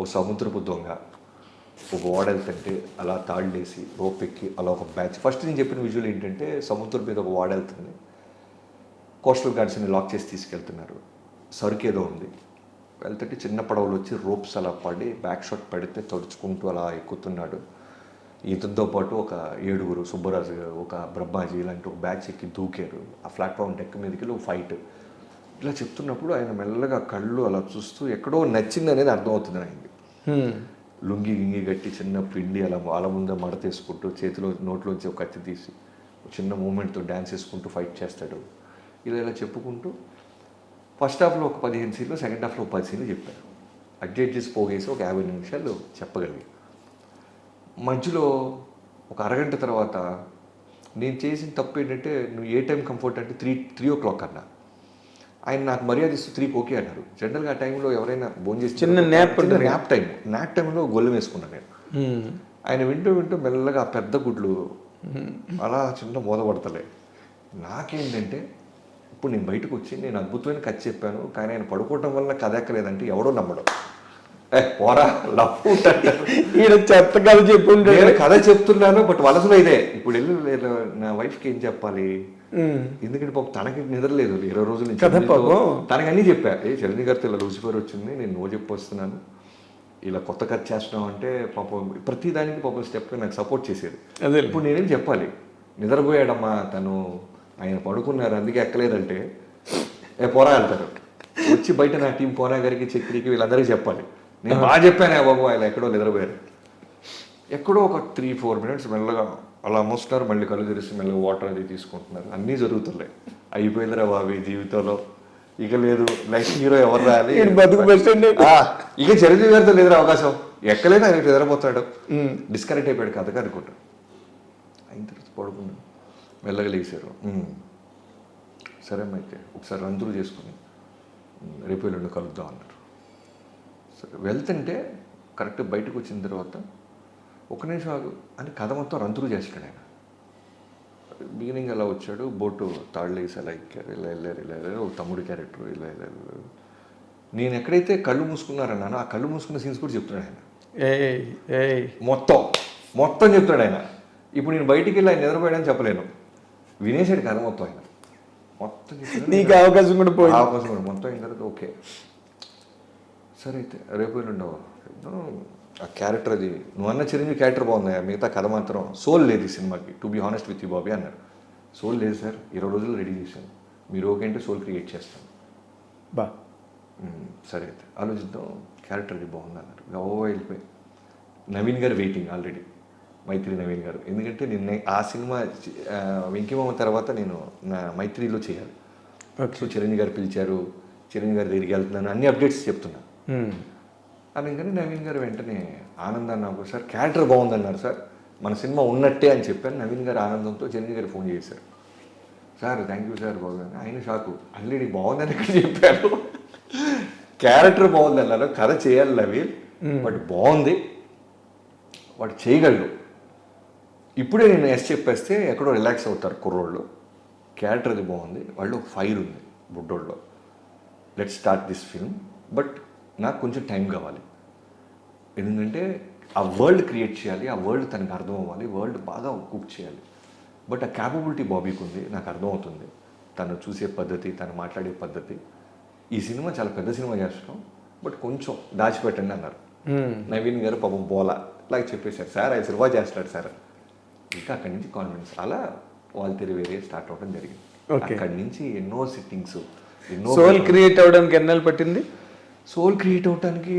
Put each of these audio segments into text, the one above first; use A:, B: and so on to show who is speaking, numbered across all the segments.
A: ఓ సముద్రపు దొంగ ఒక ఓడ వెళ్తుంటే అలా తాళ్ళేసి రోప్ ఎక్కి అలా ఒక బ్యాచ్. ఫస్ట్ నేను చెప్పిన విజువల్ ఏంటంటే సముద్రం మీద ఒక ఓడ వెళ్తుంది, కోస్టల్ గార్డ్స్ని లాక్ చేసి తీసుకెళ్తున్నారు, సరుకు ఏదో ఉంది, వెళ్తుంటే చిన్న పడవలు వచ్చి రోప్స్ అలా పడి బ్యాక్ షాట్ పడితే తడుచుకుంటూ అలా ఎక్కుతున్నాడు. ఇతనితో పాటు ఒక 7 సుబ్బరాజు, ఒక బ్రహ్మాజీ ఇలాంటి ఒక బ్యాచ్ ఎక్కి దూకారు. ఆ ప్లాట్ఫామ్ డెక్ మీదకి వెళ్ళి ఒక ఫైట్. ఇలా చెప్తున్నప్పుడు ఆయన మెల్లగా కళ్ళు అలా చూస్తూ ఎక్కడో నచ్చింది అనేది అర్థమవుతుంది ఆయనకి. లుంగి గింగి గట్టి చిన్న పిండి అలా వాళ్ళ ముందే మడతేసుకుంటూ చేతిలో నోట్లోంచి ఒక కత్తి తీసి చిన్న మూమెంట్తో డ్యాన్స్ వేసుకుంటూ ఫైట్ చేస్తాడు. ఇలా చెప్పుకుంటూ ఫస్ట్ హాఫ్లో ఒక 15 సీన్లు, సెకండ్ హాఫ్లో ఒక 10 సీన్లు చెప్పారు. అడ్జస్ట్ చేసి పోగేసి ఒక 50 నిమిషాలు చెప్పగలిగి మధ్యలో ఒక అరగంట తర్వాత నేను చేసిన తప్పు ఏంటంటే, నువ్వు ఏ టైం కంఫర్ట్ అంటే 3 o'clock అన్నా. ఆయన నాకు మర్యాద ఇస్తూ 3కి ఓకే అన్నారు. జనరల్గా ఆ టైంలో ఎవరైనా భోజనం చేసి
B: చిన్న
A: న్యాప్ టైంలో గొల్లు వేసుకున్నాను నేను. ఆయన వింటూ మెల్లగా ఆ పెద్ద గుడ్లు అలా చిన్న మోదపడతలే. నాకేంటంటే ఇప్పుడు నేను బయటకు వచ్చి నేను అద్భుతమైన కథ చెప్పాను, కానీ ఆయన పడుకోవటం వల్ల కథ ఎక్కలేదంటే ఎవడో నమ్మడం. పోరా లవ్
B: చెత్త కథ చెప్పుంటే
A: కథ చెప్తున్నాను, బట్ వలసలో ఇదే. ఇప్పుడు వెళ్ళి నా వైఫ్కి ఏం చెప్పాలి, ఎందుకంటే పాపం తనకి నిద్రలేదు 20 రోజుల నుంచి. తనకి అన్నీ చెప్పా, చిరంజీవి గారితో ఇలా లూసిఫర్ వచ్చింది, నేను నో చెప్పొస్తున్నాను, ఇలా కొత్త కథ చేస్తున్నాం అంటే పాపం ప్రతి దానికి పాపం స్టెప్ నాకు సపోర్ట్ చేసేది. ఇప్పుడు నేనేం చెప్పాలి, నిద్రపోయాడమ్మా తను, ఆయన పడుకున్నారు అందుకే ఎక్కలేదంటే పోరా వెళ్తారు. వచ్చి బయట నా టీం పోరా గారికి, చక్రికి వీళ్ళందరికీ చెప్పాలి, నేను బాగా చెప్పానే బాబు, ఆయన ఎక్కడో నిద్రపోయారు. ఎక్కడో ఒక 3-4 minutes మెల్లగా అలా మోస్తున్నారు, మళ్ళీ కళ్ళు తెరిచి మెల్లగా వాటర్ అది తీసుకుంటున్నారు. అన్నీ జరుగుతున్నాయి. అయిపోయిందిరా బాబు జీవితంలో, ఇక లేదు నెక్స్ట్ హీరో ఎవరు రాలి, ఇక చిరంజీవి గారితో లేదురా అవకాశం, ఎక్కలేదు ఆయన నిద్రపోతాడు, డిస్కనెక్ట్ అయిపోయాడు కథగా అనుకుంటాడు. అయిన తర్వాత పడుకున్నాడు, మెల్లగా లేచారు. సరే అయితే ఒకసారి రంతులు చేసుకుని రేపు ఎల్లుండి కలుద్దాం అన్నారు. సరే వెళ్తుంటే కరెక్ట్ బయటకు వచ్చిన తర్వాత ఒక నిమిషం ఆగు అని కథ మొత్తం రంతులు చేస్తాడు ఆయన. బిగినింగ్ అలా వచ్చాడు, బోటు తాళ్ళు వేసి అలా ఎక్కారు, ఇలా వెళ్ళారు, ఒక తమ్ముడి క్యారెక్టర్ ఇలా వెళ్ళారు. నేను ఎక్కడైతే కళ్ళు మూసుకున్నారన్నానో ఆ కళ్ళు మూసుకున్న సీన్స్ కూడా చెప్తున్నాడు ఆయన. మొత్తం చెప్తాడు ఆయన. ఇప్పుడు నేను బయటికి వెళ్ళి ఆయన నిద్రపోయాడని చెప్పలేను, వినేసాడు కథ మొత్తం ఆయన. మొత్తం
B: నీకు అవకాశం కూడా పోయి
A: మొత్తం అయిన తర్వాత ఓకే సరే అయితే రేపు ఉండవు ఆ క్యారెక్టర్, అది నువ్వు అన్న చిరంజీవి క్యారెక్టర్ బాగుంది, మిగతా కథ మాత్రం సోల్ లేదు ఈ సినిమాకి, to be honest with you Bobby అన్నారు. సోల్ లేదు సార్, 20 రోజులు రెడీ చేశాను, మీరు ఓకే అంటే సోల్ క్రియేట్ చేస్తాను. సరే అయితే ఆలోచిద్దాం, క్యారెక్టర్ అది బాగుంది అన్నారు. వెళ్ళిపోయి నవీన్ గారు వెయిటింగ్ ఆల్రెడీ, మైత్రి నవీన్ గారు. ఎందుకంటే నిన్న ఆ సినిమా వెంకీమామ తర్వాత నేను నా మైత్రిలో చేయాలి. సో చిరంజీవి గారు పిలిచారు, చిరంజీవి గారి దగ్గరికి వెళ్తున్నాను, అన్ని అప్డేట్స్ చెప్తున్నా. అందుకని నవీన్ గారు వెంటనే ఆనందాన్ని నాకు సార్ క్యారెక్టర్ బాగుందన్నారు సార్, మన సినిమా ఉన్నట్టే అని చెప్పాను. నవీన్ గారు ఆనందంతో చిరంజీవి గారు ఫోన్ చేశారు, సార్ థ్యాంక్ యూ సార్ బాగుందని. ఆయన షాకు, ఆల్రెడీ బాగుందని ఇక్కడ చెప్పారు, క్యారెక్టర్ బాగుంది అన్నారు, కథ చేయాలి నవీన్, బట్ బాగుంది, వాడు చేయగలడు. ఇప్పుడే నేను చెప్పేస్తే ఎక్కడో రిలాక్స్ అవుతారు కుర్రోళ్ళు, క్యారెక్టర్ అది బాగుంది, వాళ్ళు ఫైర్ ఉంది బుడ్డోళ్ళలో, let's start this film, but నాకు కొంచెం టైం కావాలి, ఎందుకంటే ఆ వరల్డ్ క్రియేట్ చేయాలి, ఆ వరల్డ్ తనకు అర్థం అవ్వాలి, వరల్డ్ బాగా కుక్ చేయాలి. బట్ ఆ క్యాపబిలిటీ బాబీకి ఉంది, నాకు అర్థమవుతుంది, తను చూసే పద్ధతి, తను మాట్లాడే పద్ధతి. ఈ సినిమా చాలా పెద్ద సినిమా చేస్తాం, బట్ కొంచెం దాచిపెట్టండి అన్నారు. నవీన్ గారు పాపం బోలా ఇలాగ చెప్పేశారు, సార్ ఆయన సినిమా చేస్తాడు సార్. ఇంకా అక్కడి నుంచి కాన్ఫిడెన్స్ అలా వాళ్ళ తెరి వేరే స్టార్ట్ అవ్వడం జరిగింది. అక్కడి నుంచి ఎన్నో సిట్టింగ్స్, ఎన్నో.
B: సోల్ క్రియేట్ అవ్వడానికి ఎన్నాళ్ళు పట్టింది?
A: సోల్ క్రియేట్ అవ్వడానికి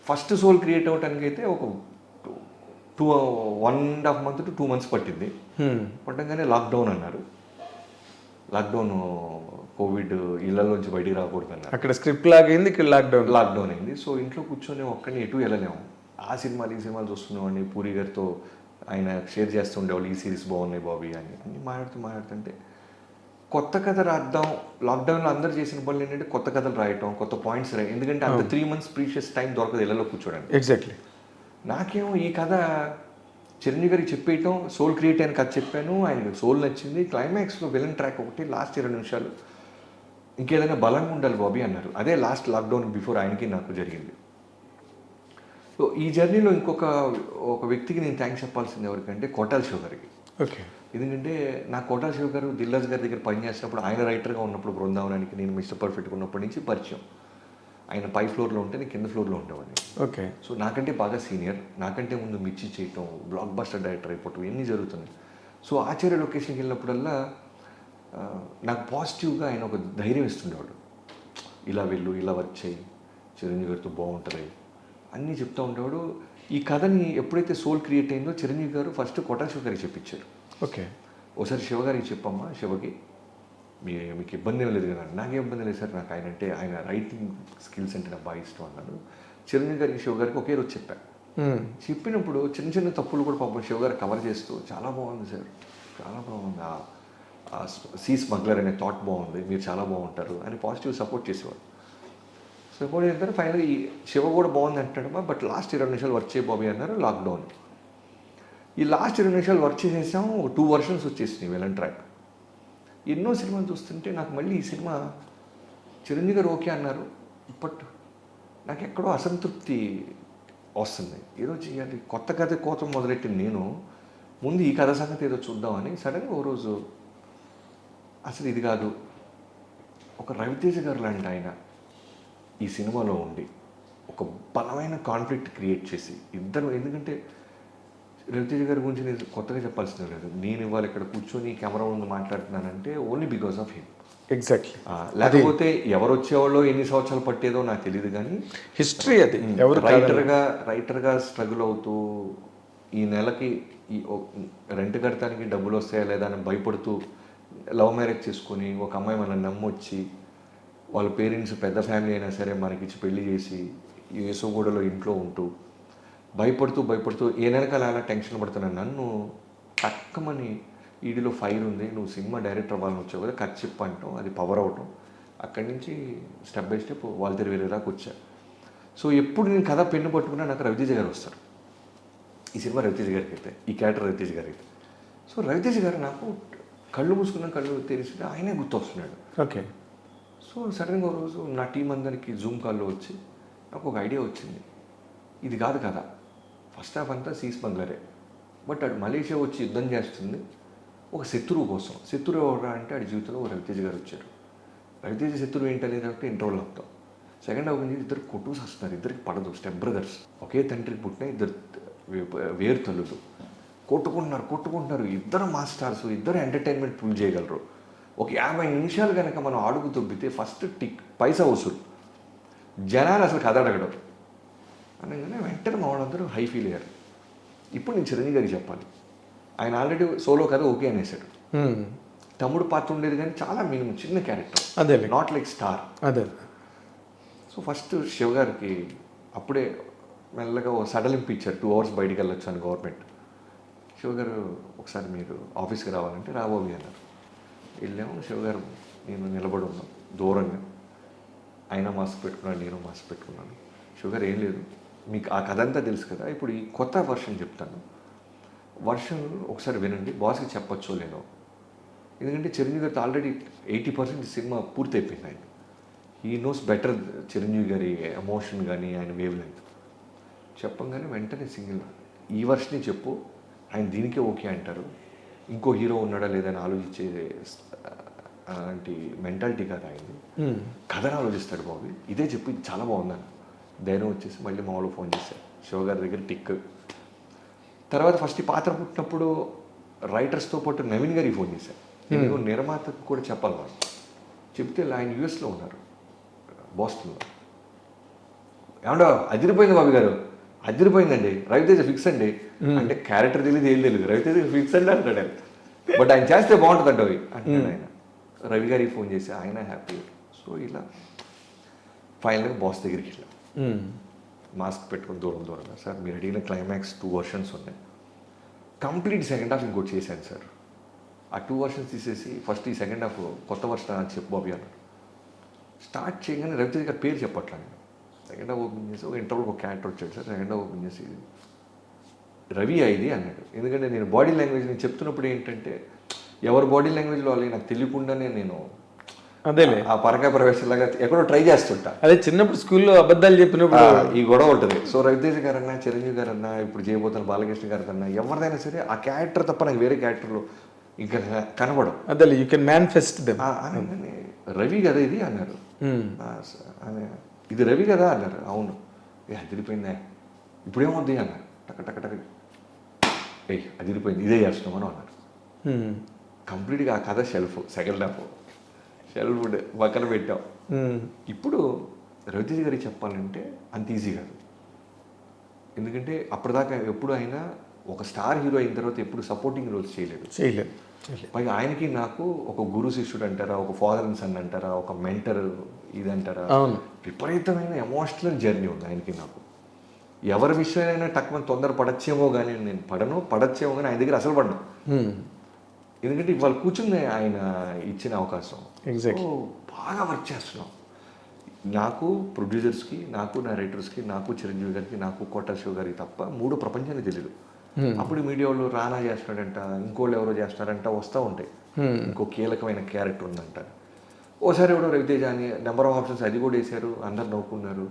A: ఫస్ట్ సోల్ క్రియేట్ అవ్వడానికి అయితే ఒక 1.5 months to 2 months పట్టింది. పట్టంగానే లాక్డౌన్ అన్నారు, లాక్డౌన్ కోవిడ్ ఇళ్లలోంచి బయటికి రాకూడదు అన్నారు.
B: అక్కడ స్క్రిప్ట్ లాగైంది, ఇక్కడ
A: లాక్డౌన్ అయింది. సో ఇంట్లో కూర్చొని ఒక్కడిని ఎటు వెళ్ళలేము. ఆ సినిమాలు ఈ సినిమాలు చూస్తున్నామని పూరి గారితో ఆయన షేర్ చేస్తుండేవాళ్ళు, ఈ సిరీస్ బాగున్నాయి బాబీ అని అన్నీ మాట్లాడుతుంటే కొత్త కథ రాద్దాం. లాక్డౌన్లో అందరు చేసిన పనులు ఏంటంటే కొత్త కథలు రాయటం, కొత్త పాయింట్స్ రాయటం, ఎందుకంటే అంత 3 months ప్రీషియస్ టైం దొరకదు ఇళ్లలో కూర్చోడానికి.
B: ఎగ్జాక్ట్లీ.
A: నాకేమో ఈ కథ చిరంజీవి గారికి చెప్పేయటం, సోల్ క్రియేట్ అయిన కథ చెప్పాను, ఆయనకి సోల్ నచ్చింది, క్లైమాక్స్లో విలన్ ట్రాక్ ఒకటి, లాస్ట్ 20 నిమిషాలు ఇంకేదైనా బలంగా ఉండాలి బాబీ అన్నారు. అదే లాస్ట్ లాక్డౌన్ బిఫోర్ ఆయనకి నాకు జరిగింది. సో ఈ జర్నీలో ఒక వ్యక్తికి నేను థ్యాంక్స్ చెప్పాల్సింది ఎవరికంటే కోటాల శివ గారికి.
B: ఓకే.
A: ఎందుకంటే నా కోటాల శివ గారు దిల్రాజ్ గారి దగ్గర పనిచేసినప్పుడు, ఆయన రైటర్గా ఉన్నప్పుడు బృందావనానికి నేను మిస్టర్ పర్ఫెక్ట్గా ఉన్నప్పటి నుంచి పరిచయం. ఆయన పై ఫ్లోర్లో ఉంటే నేను కింద ఫ్లోర్లో ఉండేవాడిని.
B: ఓకే.
A: సో నాకంటే బాగా సీనియర్, నాకంటే ముందు మిర్చి చేయటం, బ్లాక్ బస్టర్ డైరెక్టర్ అయిపోవటం ఇవన్నీ జరుగుతున్నాయి. సో ఆచార్య లొకేషన్కి వెళ్ళినప్పుడల్లా నాకు పాజిటివ్గా ఆయన ఒక ధైర్యం ఇస్తుండేవాడు. ఇలా వెళ్ళు, ఇలా వర్క్ చేయి, చిరంజీవి గారితో బాగుంటుంది అన్నీ చెప్తూ ఉండేవాడు. ఈ కథని ఎప్పుడైతే సోల్ క్రియేట్ అయిందో చిరంజీవి గారు ఫస్ట్ కోటా శివ గారికి చెప్పించారు.
B: ఓకే.
A: ఒకసారి శివగారికి చెప్పమ్మా, శివకి మీకు ఇబ్బంది ఏం లేదు కదా. నాకేం ఇబ్బంది లేదు సార్, నాకు ఆయన రైటింగ్ స్కిల్స్ అంటే నాకు బాగా ఇష్టం అన్నాడు. చిరంజీవి గారికి శివ గారికి ఒకే రోజు చెప్పాను. చెప్పినప్పుడు చిన్న చిన్న తప్పులు కూడా పాపం శివ గారు కవర్ చేస్తూ చాలా బాగుంది సార్, చాలా బాగుంది, ఆ సీ స్మగ్లర్ అనే థాట్ బాగుంది, మీరు చాలా బాగుంటారు అని పాజిటివ్ సపోర్ట్ చేసేవాడు. సపోర్ట్ చేస్తారు. ఫైనల్ ఈ శివ కూడా బాగుంది అంటాడమ్మా, బట్ లాస్ట్ 20 నిమిషాలు వర్క్ చేయ బాబీ అన్నారు. లాక్డౌన్. ఈ లాస్ట్ 20 నిమిషాలు వర్క్ చేసేసాం. 2 వర్షన్స్ వచ్చేసినాయి విలన్ ట్రాక్. ఎన్నో సినిమాలు చూస్తుంటే నాకు మళ్ళీ ఈ సినిమా చిరంజీవి గారు ఓకే అన్నారు, బట్ నాకు ఎక్కడో అసంతృప్తి వస్తుంది. ఏదో చేయాలి, కొత్త కథ కోసం మొదలెట్టిన నేను ముందు ఈ కథ సంగతి ఏదో చూద్దామని సడన్గా ఓ రోజు అసలు ఇది కాదు, ఒక రవితేజ గారు లాంటి ఆయన ఈ సినిమాలో ఉండి ఒక బలమైన కాన్ఫ్లిక్ట్ క్రియేట్ చేసి ఇద్దరు, ఎందుకంటే రవితేజ గారి గురించి నేను కొత్తగా చెప్పాల్సిన లేదు. నేను ఇవాళ ఇక్కడ కూర్చొని కెమెరా ముందు మాట్లాడుతున్నానంటే only because of him.
B: Exactly.
A: లేకపోతే ఎవరు వచ్చేవాళ్ళో ఎన్ని సంవత్సరాలు పట్టేదో నాకు తెలియదు, కానీ
B: హిస్టరీ అది. ఎవరు
A: రైటర్గా స్ట్రగుల్ అవుతూ ఈ నెలకి ఈ రెంట్ కడతానికి డబ్బులు వస్తాయా లేదా అని భయపడుతూ లవ్ మ్యారేజ్ చేసుకొని ఒక అమ్మాయి మనల్ని నమ్మొచ్చి వాళ్ళ పేరెంట్స్ పెద్ద ఫ్యామిలీ అయినా సరే మనకిచ్చి పెళ్లి చేసి యేసోగూడలో ఇంట్లో ఉంటూ భయపడుతూ ఏ నెలకాల అలా టెన్షన్ పడుతున్నాను. నన్ను టక్కమని ఈడిలో ఫైర్ ఉంది, నువ్వు సినిమా డైరెక్టర్ అవ్వాలని వచ్చావు కదా, ఖర్చు చెప్పు అంటాం, అది పవర్ అవటం. అక్కడి నుంచి స్టెప్ బై స్టెప్ వాళ్ళ వేరే దాకా వచ్చా. సో ఎప్పుడు నేను కథ పెన్ను పట్టుకున్నా నాకు రవితేజ గారు వస్తారు. ఈ సినిమా రవితేజ గారికి అయితే, ఈ క్యారెక్టర్ రవితేజ గారికి అయితే. సో రవితేజ గారు నాకు కళ్ళు మూసుకున్న కళ్ళు తెరిచి ఆయనే గుర్తొస్తున్నాడు.
B: ఓకే.
A: సో సడన్గా ఒక రోజు నా టీం అందరికి జూమ్ కాల్లో వచ్చి నాకు ఒక ఐడియా వచ్చింది. ఇది కాదు కదా, ఫస్ట్ హాఫ్ అంతా సీ స్మగ్లరే, బట్ అటు మలేషియా వచ్చి యుద్ధం చేస్తుంది ఒక శత్రువు కోసం. శత్రువు ఎవరా అంటే ఆడి జీవితంలో రవితేజ గారు వచ్చారు. రవితేజ శత్రువు ఏంటనేది అంటే ఇంటర్వల్ అవుతాం. సెకండ్ హాఫ్ నుంచి ఇద్దరు కొట్టుకు వస్తున్నారు, ఇద్దరికి పడదు, స్టెప్ బ్రదర్స్, ఒకే తండ్రికి పుట్టిన ఇద్దరు వేరు తల్లులు కొట్టుకుంటున్నారు. ఇద్దరు మాస్టర్స్, ఇద్దరు ఎంటర్టైన్మెంట్ పుల్ చేయగలరు. ఒక 50 నిమిషాలు కనుక మనం అడుగు తొబ్బితే ఫస్ట్ పైసా వసూలు, జనాలు అసలు కథ అడగడం అనగానే వెంటనే మా వాళ్ళందరూ హై ఫీల్ అయ్యారు. ఇప్పుడు నేను చిరంజీవి గారికి చెప్పాలి, ఆయన ఆల్రెడీ సోలో కథ ఓకే అనేసాడు. తమ్ముడు పాత్ర ఉండేది కానీ చాలా మినిమం చిన్న క్యారెక్టర్,
B: అదే
A: నాట్ లైక్ స్టార్.
B: అదే.
A: సో ఫస్ట్ శివ గారికి అప్పుడే మెల్లగా ఓ సడలింపు ఇచ్చారు, 2 hours బయటికి వెళ్ళొచ్చు అని గవర్నమెంట్. శివ గారు ఒకసారి మీరు ఆఫీస్కి రావాలంటే రాబోవి అన్నారు. వెళ్ళాము. శివ గారు నేను నిలబడి ఉన్నాం దూరంగా, ఆయన మాస్క్ పెట్టుకున్నాను, నేను మాస్క్ పెట్టుకున్నాను. శివ గారు ఏం లేదు, మీకు ఆ కథ అంతా తెలుసు కదా, ఇప్పుడు ఈ కొత్త వర్షన్ చెప్తాను, వర్షన్ ఒకసారి వినండి, బాస్కి చెప్పచ్చో లేదో. ఎందుకంటే చిరంజీవి గారితో ఆల్రెడీ 80% సినిమా పూర్తి అయిపోయింది. ఆయన హీ నోస్ బెటర్ చిరంజీవి గారి ఎమోషన్ కానీ ఆయన వేవ్ లెంత్. చెప్పంగానే వెంటనే సింగిల్ ఈ వర్షనే చెప్పు, ఆయన దీనికే ఓకే అంటారు, ఇంకో హీరో ఉన్నాడా లేదని ఆలోచించే అలాంటి మెంటాలిటీ కాదు ఆయనది, కథను ఆలోచిస్తాడు బాబు, ఇదే చెప్పి చాలా బాగుందని ధైర్యం వచ్చేసి మళ్ళీ మామూలు ఫోన్ చేశారు. శివ గారి దగ్గర టిక్. తర్వాత ఫస్ట్ ఈ పాత్ర పుట్టినప్పుడు రైటర్స్తో పాటు నవీన్ గారికి ఫోన్ చేశారు. నేను నిర్మాతకు కూడా చెప్పాలి వాళ్ళు చెప్తే ఆయన యూఎస్లో ఉన్నారు, బోస్టన్లో. ఏమండో అదిరిపోయింది బాబు గారు, అదిరిపోయిందండి, రవితేజ ఫిక్స్ అండి అంటే క్యారెక్టర్ తెలియదు ఏం తెలియదు, రవితేజ ఫిక్స్ అండి అంటాడు ఆయన, బట్ ఆయన చేస్తే బాగుంటుంది అంట అంటాడు ఆయన. రవి గారికి ఫోన్ చేసి ఆయన హ్యాపీ. సో ఇలా ఫైనల్గా బాస్ దగ్గరికి వెళ్ళాం, మాస్క్ పెట్టుకుని దూరంగా, సార్ మీరు అడిగిన క్లైమాక్స్ 2 versions ఉన్నాయి, కంప్లీట్ సెకండ్ హాఫ్ ఇంకోటి చేశాను సార్, ఆ 2 versions తీసేసి ఫస్ట్ ఈ సెకండ్ హాఫ్ కొత్త వర్షన్ అని చెప్పు బాబీ అన్నాడు. స్టార్ట్ చేయగానే రవితేజ గారి పేరు చెప్పట్లా నేను. సెకండ్ హాఫ్ ఓపెన్ చేసి ఒక ఇంటర్వ్యూకి ఒక క్యారెక్టర్ వచ్చాడు సార్, సెకండ్ హాఫ్ ఓపెన్ చేసి రవి ఇది అన్నాడు. ఎందుకంటే నేను బాడీ లాంగ్వేజ్ నేను చెప్తున్నప్పుడు ఏంటంటే ఎవరి బాడీ లాంగ్వేజ్లో వాళ్ళకి నాకు తెలియకుండానే నేను
B: అదేలే
A: ఆ పరకాయ ప్రవేశంలాగా ఎక్కడో ట్రై చేస్తుంటా.
B: అదే చిన్నప్పుడు స్కూల్లో అబద్ధాలు చెప్పినప్పుడు
A: ఈ గొడవ ఉంటుంది. సో రవితేజ గారన్నా, చిరంజీవి గారన్నా, ఇప్పుడు చేయబోతున్న బాలకృష్ణ గారన్నా, ఎవరిదైనా సరే ఆ క్యారెక్టర్ తప్ప నాకు వేరే క్యారెక్టర్లు ఇంకా కనబడం.
B: అదేలే యూ కెన్ మేనిఫెస్ట్ దెమ్.
A: అనగానే రవి కదా ఇది అన్నారు. ఇది రవి కదా అన్నారు. అవును. అదిరిపోయిందే, ఇప్పుడేమవుద్ది అన్నారు. టక టక టక అదిరిపోయింది, ఇదే చేస్తున్నామని అన్నారు. కంప్లీట్గా ఆ కథ సెకండ్ హాఫ్ షెల్ఫ్ పక్కన పెట్టాం. ఇప్పుడు రవితేజ గారికి చెప్పాలంటే అంత ఈజీ కాదు. ఎందుకంటే అప్పటిదాకా ఎప్పుడు అయినా ఒక స్టార్ హీరో అయిన తర్వాత ఎప్పుడు సపోర్టింగ్ రోల్స్ చేయలేదు. పైగా ఆయనకి నాకు ఒక గురు శిష్యుడు అంటారా, ఒక ఫాదర్ అండ్ సన్ అంటారా, ఒక మెంటర్ ఇది అంటారా, విపరీతమైన ఎమోషనల్ జర్నీ ఉంది ఆయనకి నాకు. ఎవరి విషయమైనా టక్మని తొందర పడచ్చేమో కానీ నేను పడచ్చేమో కానీ ఆయన దగ్గర అసలు పడను. ఎందుకంటే ఇవాళ కూర్చుని ఆయన ఇచ్చిన అవకాశం బాగా వర్క్ చేస్తున్నాం. నాకు ప్రొడ్యూసర్స్కి, నాకు నా రైటర్స్కి, నాకు చిరంజీవి గారికి, నాకు కోట శివ గారికి తప్ప మూడు ప్రపంచానికి తెలియదు. అప్పుడు మీడియా వాళ్ళు రానా చేస్తున్నాడంట, ఇంకోళ్ళు ఎవరో చేస్తున్నారంట వస్తూ ఉంటాయి. ఇంకో కీలకమైన క్యారెక్టర్ ఉందంట. ఓసారి ఎవడో రవితేజ అని నెంబర్ ఆఫ్ ఆప్షన్స్ అది కూడా వేశారు, అందరు నవ్వుకున్నారు.